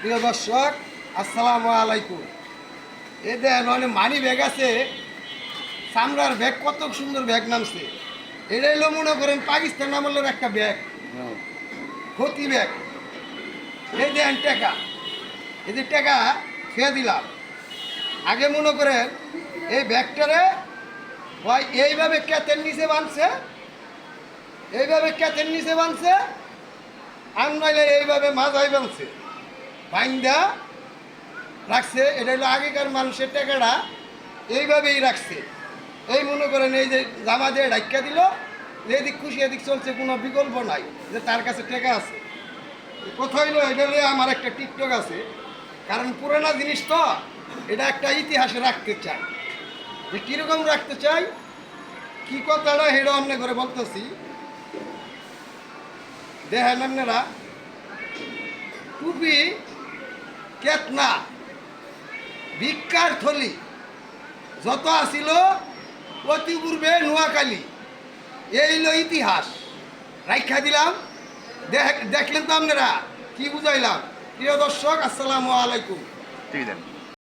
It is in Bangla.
প্রিয় দর্শক, আসসালামু আলাইকুম। এ দেন অনেক মানি ব্যাগ আছে, চামড়ার ব্যাগ, কত সুন্দর ব্যাগ নামছে। এটা হলো মনে করেন পাকিস্তান আমলের একটা ব্যাগ, ক্ষতি ব্যাগ। এই দেন টাকা, এই যে টাকা খেয়ে দিলাম। আগে মনে করেন এই ব্যাগটারে হয় এইভাবে ক্যাতের নিচে বাঁধছে, এইভাবে ক্যাতের নিচে বাঁধছে, আর নইলে এইভাবে মাথায় বাঁধছে, বাইন্দা রাখছে। এটা হলো আগেকার মানুষের টাকাটা এইভাবেই রাখছে। এই মনে করেন এই যে জামা দিয়ে ঢাক্কা দিল, এদিক খুশি এদিক চলছে, কোনো বিকল্প নাই যে তার কাছে টাকা আছে। কোথায় হইলো এটা হলে আমার একটা টিকটক আছে, কারণ পুরানা জিনিস তো, এটা একটা ইতিহাসে রাখতে চাই। যে কীরকম রাখতে চাই, কী কথাটা হেডো অন্য করে বলতেছি, দেখেন আপনারা। টুপি, কেতনা, ভিক্ষার থলি যত আসিল অতি পূর্বে নোয়াখালী, এই হলো ইতিহাস। রাইখা দিলাম, দেখলেন তো আপনারা, কি বুঝাইলাম। প্রিয় দর্শক, আসসালামু আলাইকুম। ঠিক আছে।